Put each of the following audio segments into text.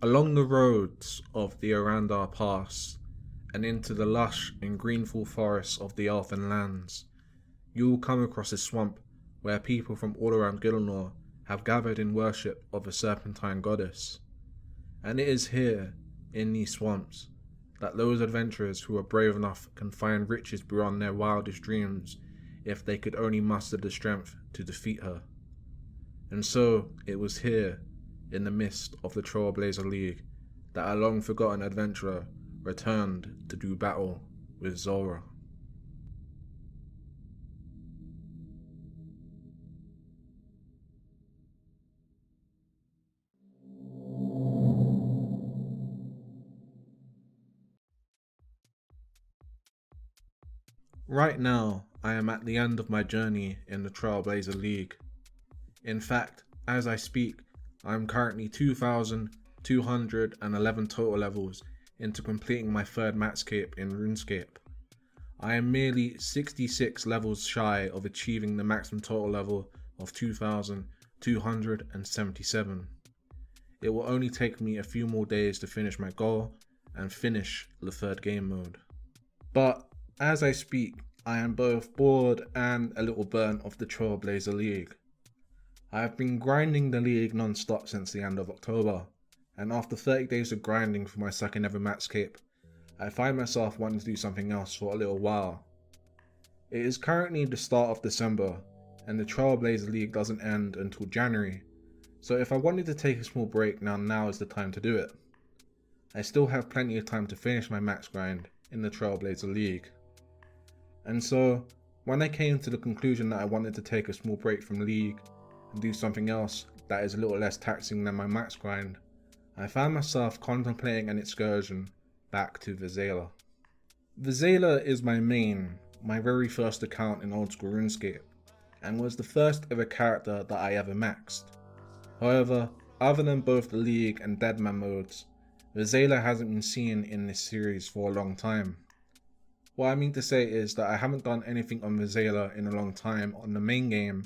Along the roads of the Arandar Pass and into the lush and greenful forests of the Elfin lands, you will come across a swamp where people from all around Gilnor have gathered in worship of a serpentine goddess. And it is here, in these swamps, that those adventurers who are brave enough can find riches beyond their wildest dreams if they could only muster the strength to defeat her. And so it was here, in the midst of the Trailblazer League, that a long-forgotten adventurer returned to do battle with Zulrah. Right now, I am at the end of my journey in the Trailblazer League. In fact, as I speak, I am currently 2,211 total levels into completing my third Matscape in Runescape. I am merely 66 levels shy of achieving the maximum total level of 2,277. It will only take me a few more days to finish my goal and finish the third game mode. But as I speak, I am both bored and a little burnt of the Trailblazer League. I have been grinding the league non-stop since the end of October, and after 30 days of grinding for my second ever Matscape, I find myself wanting to do something else for a little while. It is currently the start of December, and the Trailblazer League doesn't end until January, so if I wanted to take a small break, now is the time to do it. I still have plenty of time to finish my max grind in the Trailblazer League. And so, when I came to the conclusion that I wanted to take a small break from League and do something else that is a little less taxing than my max grind, I found myself contemplating an excursion back to Vizela. Vizela is my very first account in Oldschool Runescape, and was the first ever character that I ever maxed. However, other than both the League and Deadman modes, Vizela hasn't been seen in this series for a long time. What I mean to say is that I haven't done anything on Vizela in a long time on the main game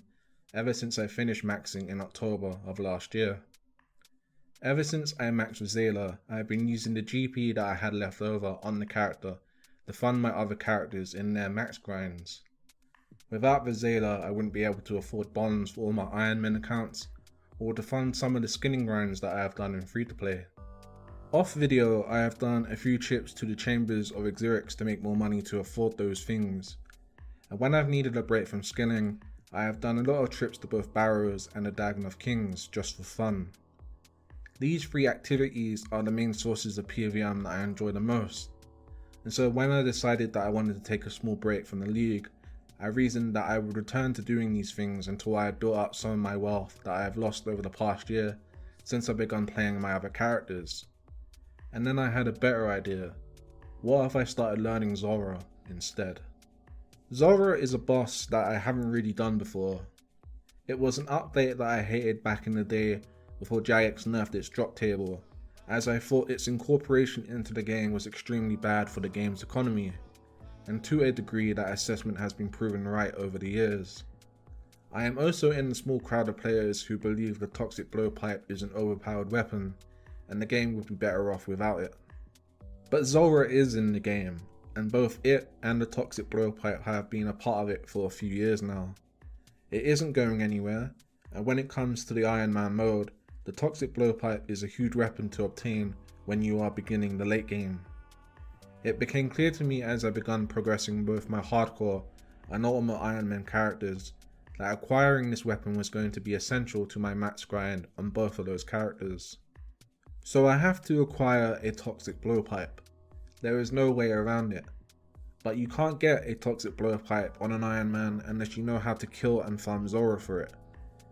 ever since I finished maxing in October of last year. Ever since I maxed Vizela, I have been using the GP that I had left over on the character to fund my other characters in their max grinds. Without Vizela, I wouldn't be able to afford bonds for all my Iron Man accounts, or to fund some of the skinning grinds that I have done in free-to-play. Off video, I have done a few trips to the chambers of Xerix to make more money to afford those things. And when I've needed a break from skilling, I have done a lot of trips to both Barrows and the Dagon of Kings just for fun. These three activities are the main sources of PVM that I enjoy the most. And so when I decided that I wanted to take a small break from the league, I reasoned that I would return to doing these things until I had built up some of my wealth that I have lost over the past year since I begun playing my other characters. And then I had a better idea. What if I started learning Zulrah instead? Zulrah is a boss that I haven't really done before. It was an update that I hated back in the day before Jagex nerfed its drop table, as I thought its incorporation into the game was extremely bad for the game's economy, and to a degree that assessment has been proven right over the years. I am also in the small crowd of players who believe the toxic blowpipe is an overpowered weapon, and the game would be better off without it. But Zulrah is in the game, and both it and the toxic blowpipe have been a part of it for a few years now. It isn't going anywhere, and when it comes to the Iron Man mode, the toxic blowpipe is a huge weapon to obtain when you are beginning the late game. It became clear to me as I began progressing both my hardcore and ultimate Iron Man characters that acquiring this weapon was going to be essential to my max grind on both of those characters. So I have to acquire a toxic blowpipe. There is no way around it. But you can't get a toxic blowpipe on an Iron Man unless you know how to kill and farm Zulrah for it.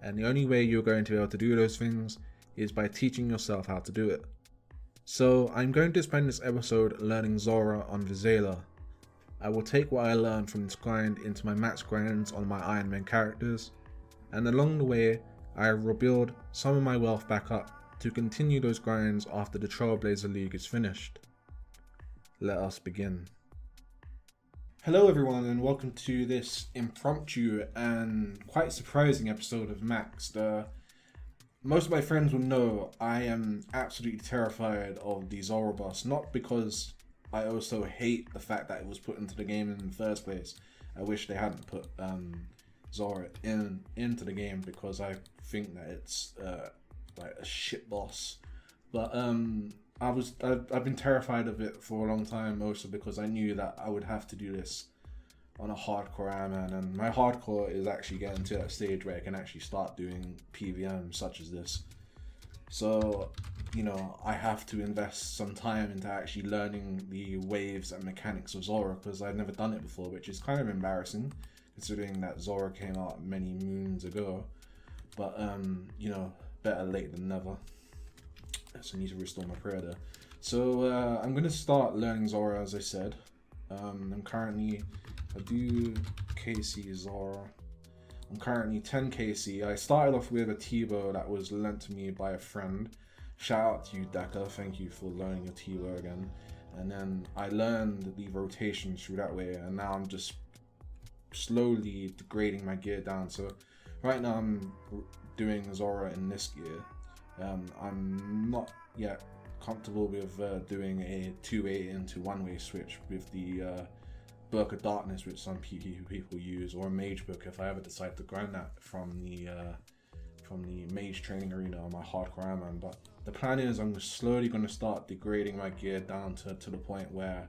And the only way you're going to be able to do those things is by teaching yourself how to do it. So I'm going to spend this episode learning Zulrah on Vizela. I will take what I learned from this grind into my max grinds on my Iron Man characters, and along the way I will build some of my wealth back up to continue those grinds after the Trailblazer League is finished. Let us begin. Hello everyone, and welcome to this impromptu and quite surprising episode of Max. most of my friends will know I am absolutely terrified of the Zulrah boss, not because I also hate the fact that it was put into the game in the first place. I wish they hadn't put Zulrah into the game, because I think that it's like a shit boss. But I've been terrified of it for a long time, also because I knew that I would have to do this on a hardcore Ironman, and my hardcore is actually getting to that stage where I can actually start doing PVM such as this. So, you know, I have to invest some time into actually learning the waves and mechanics of Zulrah, because I've never done it before, which is kind of embarrassing considering that Zulrah came out many moons ago. But you know, better late than never. So I need to restore my prayer there. So I'm gonna start learning Zulrah, as I said. I do KC Zulrah. I'm currently 10 KC. I started off with a T-bow that was lent to me by a friend. Shout out to you, Daka. Thank you for learning your T-bow again. And then I learned the rotation through that way, and now I'm just slowly degrading my gear down. So right now I'm doing Zulrah in this gear. I'm not yet comfortable with doing a two-way into one-way switch with the Book of Darkness, which some people use, or a Mage Book if I ever decide to grind that from the Mage training arena on my hardcore Ironman. But the plan is I'm slowly going to start degrading my gear down to the point where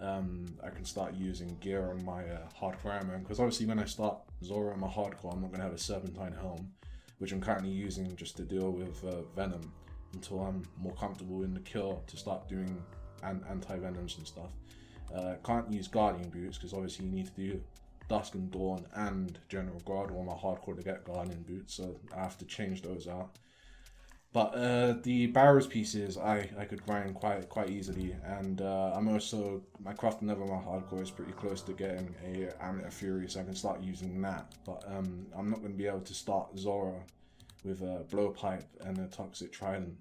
I can start using gear on my hardcore Ironman, because obviously when I start Zulrah on my hardcore, I'm not going to have a Serpentine helm, which I'm currently using just to deal with Venom until I'm more comfortable in the kill to start doing anti-venoms and stuff. Can't use Guardian boots because obviously you need to do Dusk and Dawn and General Guard on my hardcore to get Guardian boots, so I have to change those out. But the Barrows pieces I could grind quite easily, and I'm also, my crafting level on my hardcore is pretty close to getting a Amulet of Fury, so I can start using that. But I'm not going to be able to start Zulrah with a blowpipe and a toxic trident.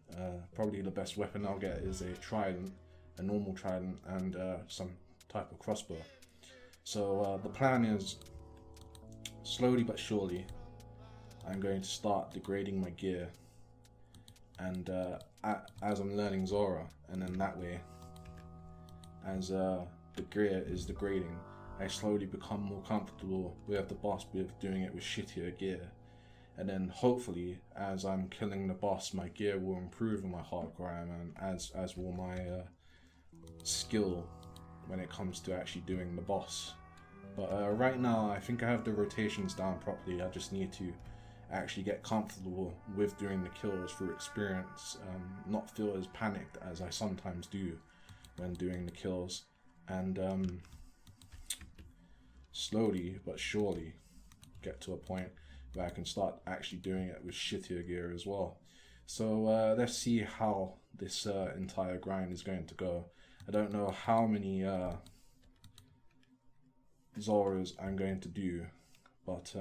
Probably the best weapon I'll get is a trident, a normal trident, and some type of crossbow. So the plan is, slowly but surely, I'm going to start degrading my gear, and as I'm learning Zulrah, and then that way, as the gear is degrading, I slowly become more comfortable with the boss with doing it with shittier gear. And then hopefully, as I'm killing the boss, my gear will improve in my hardcore Ironman, as will my skill when it comes to actually doing the boss. But right now, I think I have the rotations down properly. I just need to actually get comfortable with doing the kills through experience, not feel as panicked as I sometimes do when doing the kills, and slowly but surely get to a point where I can start actually doing it with shittier gear as well. So let's see how this entire grind is going to go. I don't know how many Zulrahs I'm going to do, but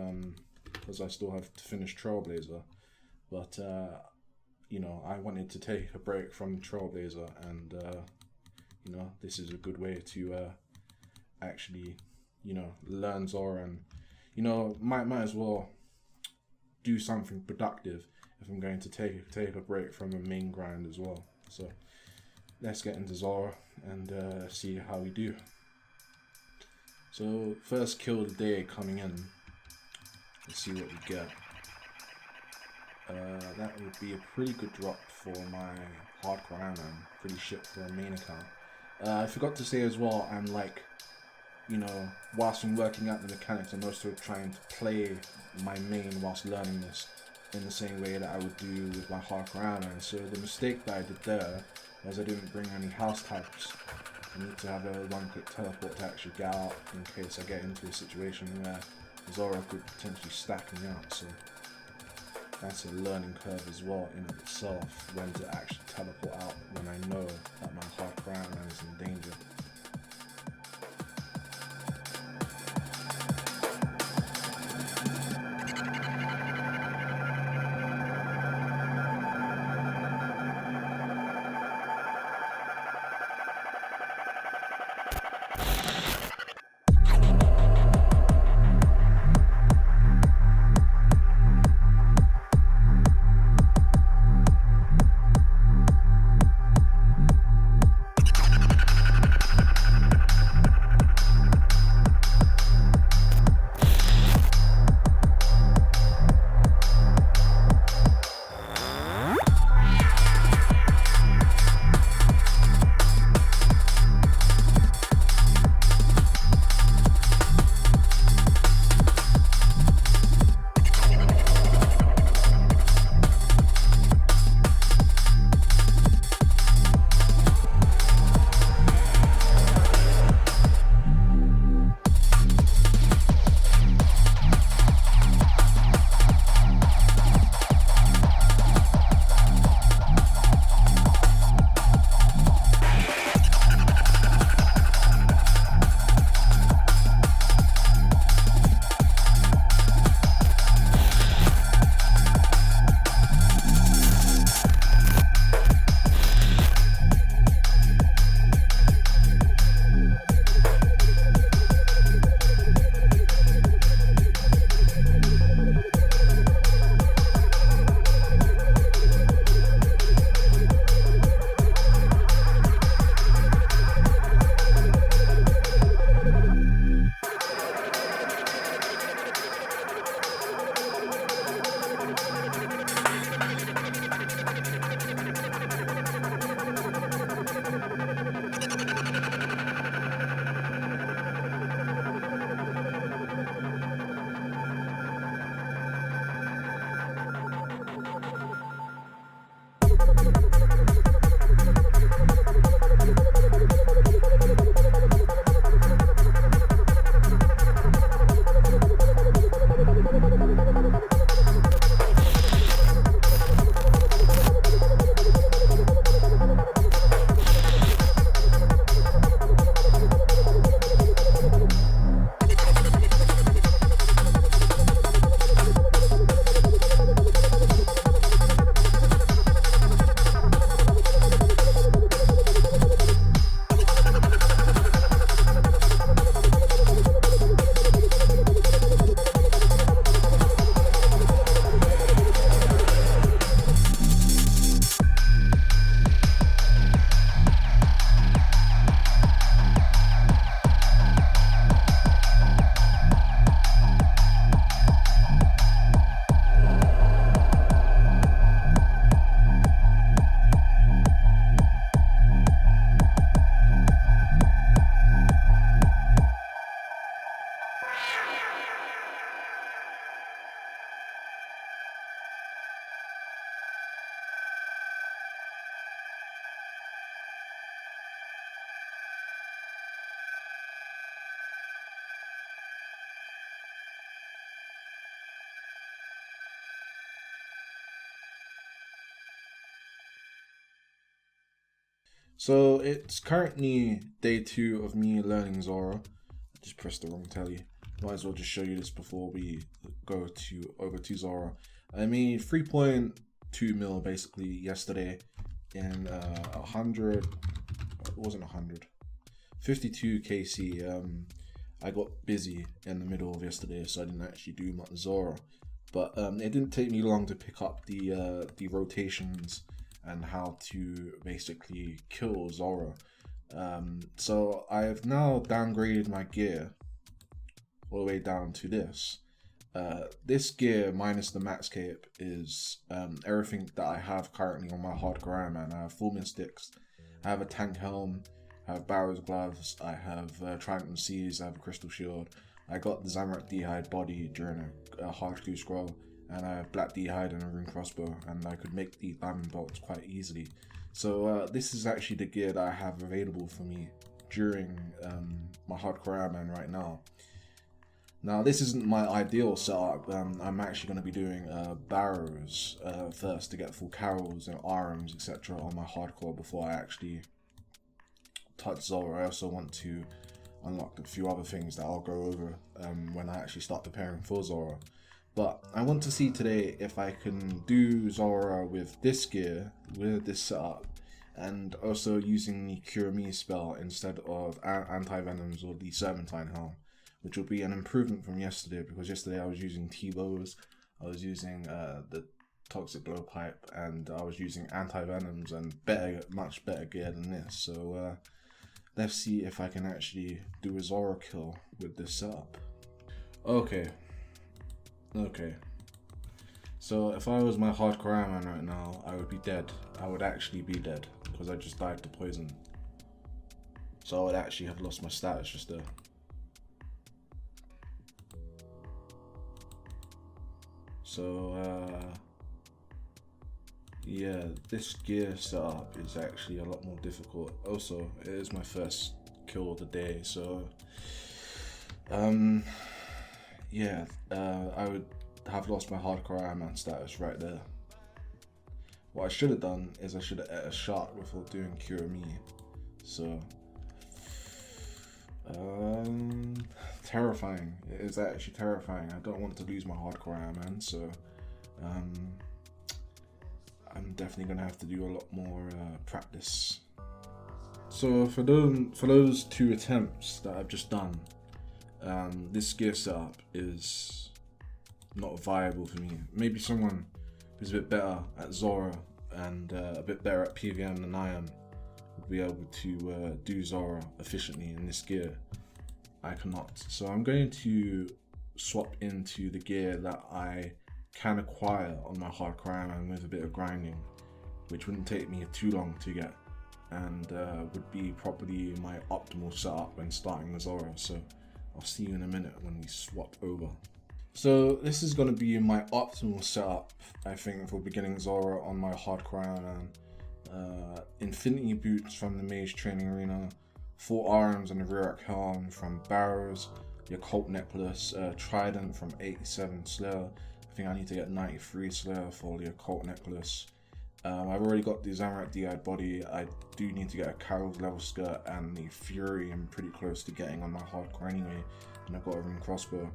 because I still have to finish Trailblazer. But you know, I wanted to take a break from Trailblazer, and you know, this is a good way to actually, you know, learn Zulrah, and you know, might as well do something productive if I'm going to take a break from a main grind as well. So let's get into Zulrah and see how we do. So first kill of the day coming in. Let's see what we get. That would be a pretty good drop for my hardcore Ironman. Pretty shit for a main account. I forgot to say as well, I'm like, you know, whilst I'm working out the mechanics, I'm also trying to play my main whilst learning this in the same way that I would do with my hardcore Ironman. So the mistake that I did there was I didn't bring any house types. I need to have a one-click teleport to actually get out in case I get into a situation where Zulrah could potentially stack me out. So that's a learning curve as well in of itself, when to actually teleport out when I know that my hardcore Ironman is in danger. So it's currently day 2 of me learning Zulrah. I just pressed the wrong telly. Might as well just show you this before we go over to Zulrah. I made 3.2 mil basically yesterday in 100. It wasn't 100. 52 KC. I got busy in the middle of yesterday, so I didn't actually do much Zulrah. But it didn't take me long to pick up the rotations and how to basically kill Zulrah. So I've now downgraded my gear all the way down to this. This gear minus the max cape is everything that I have currently on my hardcore Iron Man. I have full mystics, I have a tank helm, I have Barrow's gloves, I have Trident Seas, I have a crystal shield. I got the Zamorak D'hide body during a hard clue scroll, and I have black D'hide and a rune crossbow, and I could make the diamond bolts quite easily. So this is actually the gear that I have available for me during my hardcore Iron Man right now. Now this isn't my ideal setup. I'm actually going to be doing barrows first to get full carols and arms etc. on my hardcore before I actually touch Zulrah. I also want to unlock a few other things that I'll go over when I actually start preparing for Zulrah. But I want to see today if I can do Zulrah with this gear, with this setup, and also using the Cure Me spell instead of anti-venoms or the Serpentine Helm, which will be an improvement from yesterday, because yesterday I was using T-bows, I was using the Toxic Blowpipe, and I was using anti-venoms and much better gear than this. So let's see if I can actually do a Zulrah kill with this setup. Okay. So if I was my hardcore Iron Man right now, I would be dead. I would actually be dead because I just died to poison. So I would actually have lost my status just there. So yeah, this gear setup is actually a lot more difficult. Also, it is my first kill of the day, so yeah, I would have lost my hardcore Iron Man status right there. What I should have done is I should have ate a shot before doing Cure Me. So terrifying. It is actually terrifying. I don't want to lose my hardcore Iron Man, so I'm definitely gonna have to do a lot more practice. So for those 2 attempts that I've just done, this gear setup is not viable for me. Maybe someone who's a bit better at Zulrah and a bit better at PVM than I am would be able to do Zulrah efficiently in this gear. I cannot. So I'm going to swap into the gear that I can acquire on my hardcore Iron Man with a bit of grinding, which wouldn't take me too long to get, and would be probably my optimal setup when starting Zulrah. So I'll see you in a minute when we swap over. So this is going to be my optimal setup, I think, for beginning Zulrah on my hardcore Iron Man. Infinity boots from the Mage Training Arena, full arms and a Rurak helm from Barrows, the Occult necklace, Trident from 87 Slayer. I think I need to get 93 Slayer for the Occult necklace. I've already got the Zamorak D'hide body. I do need to get a Carol's level skirt and the Fury. I'm pretty close to getting on my hardcore anyway, and I've got a rune crossbow.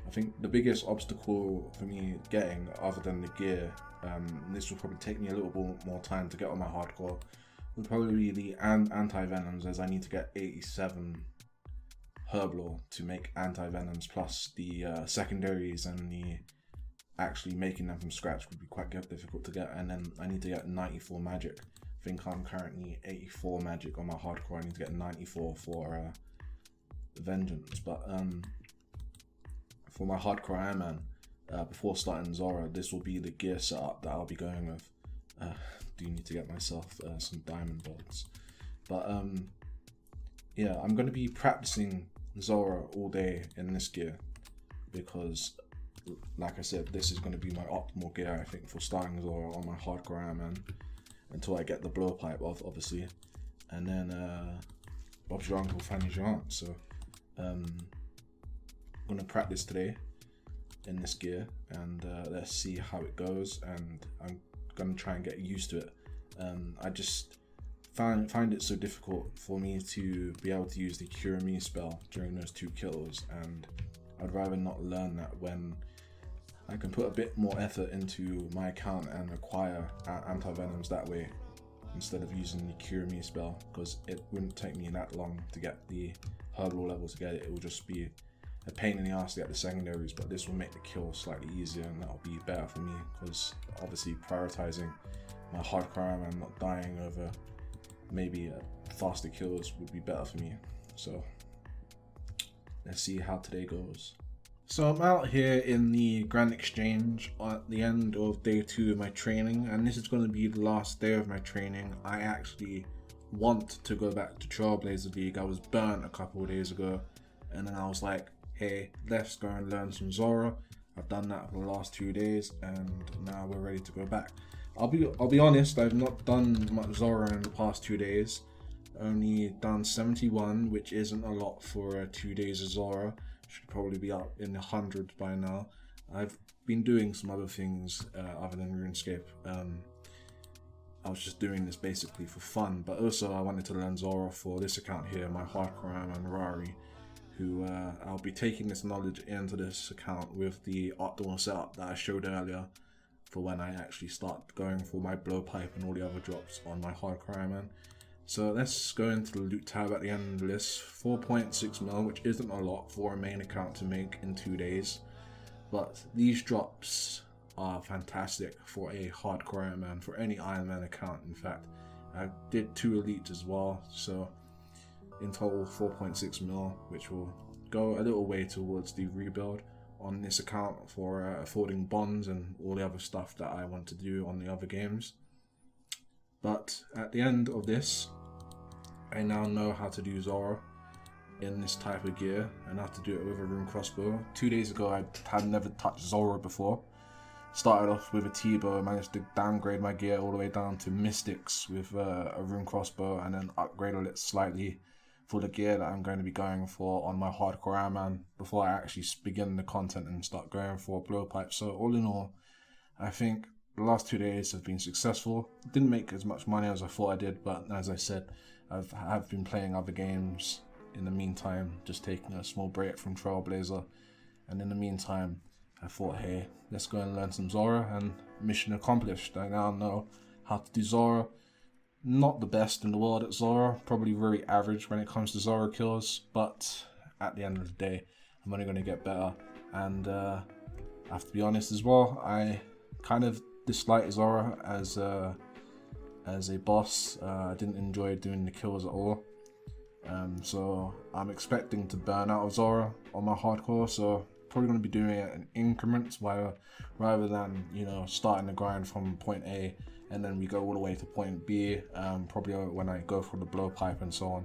I think the biggest obstacle for me getting, other than the gear, this will probably take me a little bit more time to get on my hardcore, would probably be the anti-venoms, as I need to get 87 Herblore to make anti-venoms, plus the secondaries and the actually making them from scratch would be quite difficult to get, and then I need to get 94 magic. I think I'm currently 84 magic on my hardcore. I need to get 94 for vengeance, but for my hardcore Iron Man, before starting Zulrah, this will be the gear setup that I'll be going with. Do need to get myself some diamond bolts, but yeah, I'm going to be practicing Zulrah all day in this gear, because like I said, this is going to be my optimal gear, I think, for starting Zulrah on my hardcore Iron Man, until I get the blowpipe off, obviously, and then Bob's your uncle, Fanny's your aunt. So I'm going to practice today in this gear, and let's see how it goes, and I'm going to try and get used to it. I just find it so difficult for me to be able to use the Cure Me spell during those 2 kills, and I'd rather not learn that when I can put a bit more effort into my account and acquire anti-venoms that way instead of using the Cure Me spell, because it wouldn't take me that long to get the hurdle level to get it. It will just be a pain in the ass to get the secondaries, but this will make the kill slightly easier, and that'll be better for me, because obviously prioritizing my hardcore armor and not dying over maybe faster kills would be better for me. So let's see how today goes. So I'm out here in the Grand Exchange at the end of day 2 of my training, and this is going to be the last day of my training. I actually want to go back to Trailblazer League. I was burnt a couple of days ago, and then I was like, hey, let's go and learn some Zulrah. I've done that for the last 2 days, and now we're ready to go back. I'll be honest, I've not done much Zulrah in the past 2 days. Only done 71, which isn't a lot for 2 days of Zulrah. Should probably be up in the hundreds by now. I've been doing some other things other than RuneScape. I was just doing this basically for fun, but also I wanted to learn Zulrah for this account here, my hardcore and Rari, who I'll be taking this knowledge into this account with the optimal setup that I showed earlier for when I actually start going for my blowpipe and all the other drops on my hardcore man. So let's go into the loot tab at the end of the list. 4.6 mil, which isn't a lot for a main account to make in 2 days, but these drops are fantastic for a hardcore Iron Man, for any Iron Man account. In fact, I did 2 elites as well, so in total 4.6 mil, which will go a little way towards the rebuild on this account for affording bonds and all the other stuff that I want to do on the other games. But at the end of this, I now know how to do Zulrah in this type of gear and how to do it with a rune crossbow. 2 days ago I had never touched Zulrah before. Started off with a T-bow, managed to downgrade my gear all the way down to Mystics with a rune crossbow, and then upgraded it slightly for the gear that I'm going to be going for on my hardcore Iron Man before I actually begin the content and start going for blowpipe. So all in all, I think the last 2 days have been successful. Didn't make as much money as I thought I did, but as I said, I've been playing other games in the meantime, just taking a small break from Trailblazer, and in the meantime I thought, hey, let's go and learn some Zulrah, and mission accomplished. I now know how to do Zulrah. Not the best in the world at Zulrah, probably very average when it comes to Zulrah kills, but at the end of the day I'm only going to get better. And I have to be honest as well, I kind of dislike Zulrah as a boss. I didn't enjoy doing the kills at all, so I'm expecting to burn out of Zulrah on my hardcore, so probably going to be doing it in increments rather than, you know, starting the grind from point A and then we go all the way to point B. Probably when I go for the blowpipe and so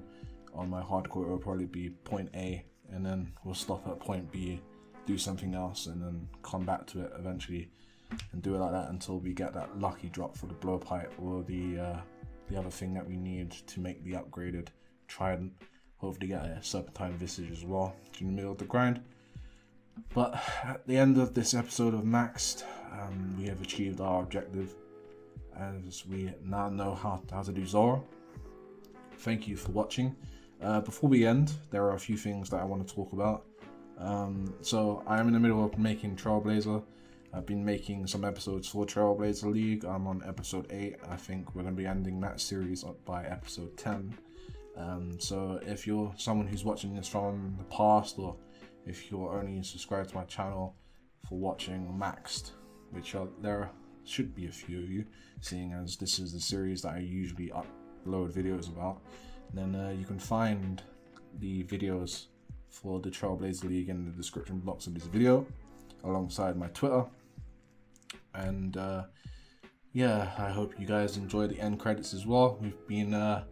on my hardcore, it will probably be point A and then we'll stop at point B, do something else, and then come back to it eventually and do it like that until we get that lucky drop for the blowpipe or the other thing that we need to make the upgraded trident. Hopefully get a serpentine visage as well in the middle of the grind. But at the end of this episode of Maxed, we have achieved our objective, as we now know how to do Zulrah. Thank you for watching. Before we end, there are a few things that I want to talk about. So I am in the middle of making Trailblazer. I've been making some episodes for Trailblazer League. I'm on episode 8. I think we're going to be ending that series up by episode 10. So if you're someone who's watching this from the past, or if you're only subscribed to my channel for watching Maxed, which there should be a few of you, seeing as this is the series that I usually upload videos about, then you can find the videos for the Trailblazer League in the description box of this video, alongside my Twitter. And yeah, I hope you guys enjoy the end credits as well. We've been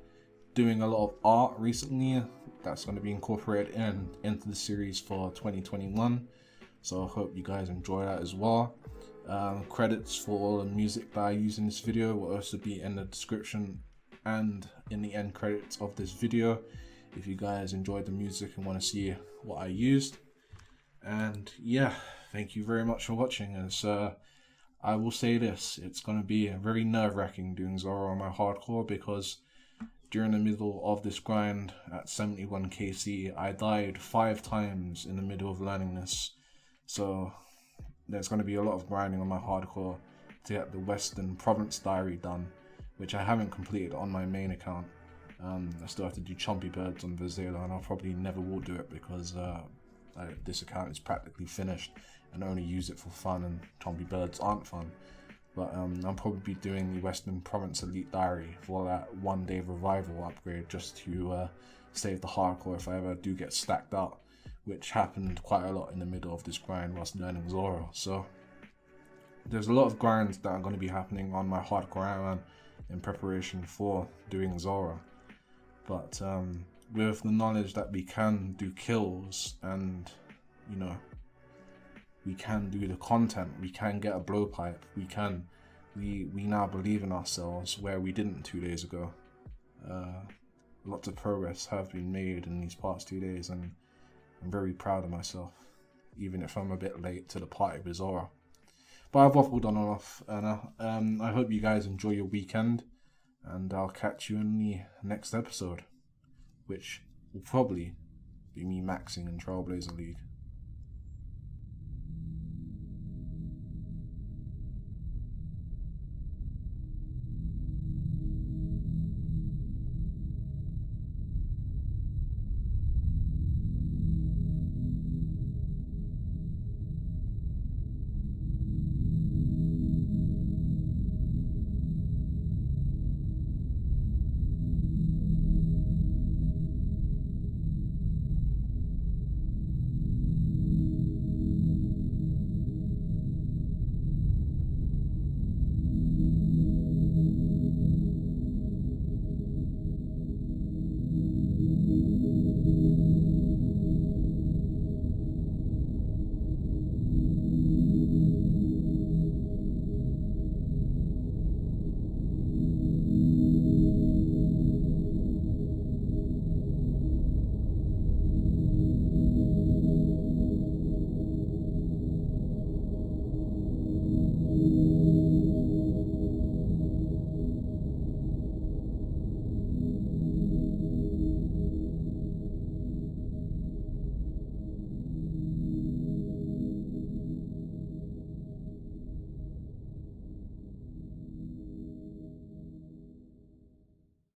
doing a lot of art recently that's going to be incorporated into the series for 2021, so I hope you guys enjoy that as well. Credits for all the music that I use in this video will also be in the description and in the end credits of this video if you guys enjoyed the music and want to see what I used. And yeah, thank you very much for watching. As I will say this, it's going to be very nerve-wracking doing Zulrah on my hardcore, because during the middle of this grind at 71 KC, I died 5 times in the middle of learning this. So there's going to be a lot of grinding on my hardcore to get the Western Province Diary done, which I haven't completed on my main account. I still have to do Chompy Birds on Vizela, and I probably never will do it because this account is practically finished and I only use it for fun, and Chompy Birds aren't fun. But I'll probably be doing the Western Province Elite Diary for that 1 day revival upgrade, just to save the hardcore if I ever do get stacked out, which happened quite a lot in the middle of this grind whilst learning Zulrah. So there's a lot of grinds that are going to be happening on my hardcore Iron in preparation for doing Zulrah. But with the knowledge that we can do kills and, you know, we can do the content, we can get a blowpipe, we now believe in ourselves where we didn't 2 days ago. Lots of progress have been made in these past 2 days, and I'm very proud of myself, even if I'm a bit late to the party with Zulrah. But I've waffled on and off, and I hope you guys enjoy your weekend, and I'll catch you in the next episode, which will probably be me maxing in Trailblazer League.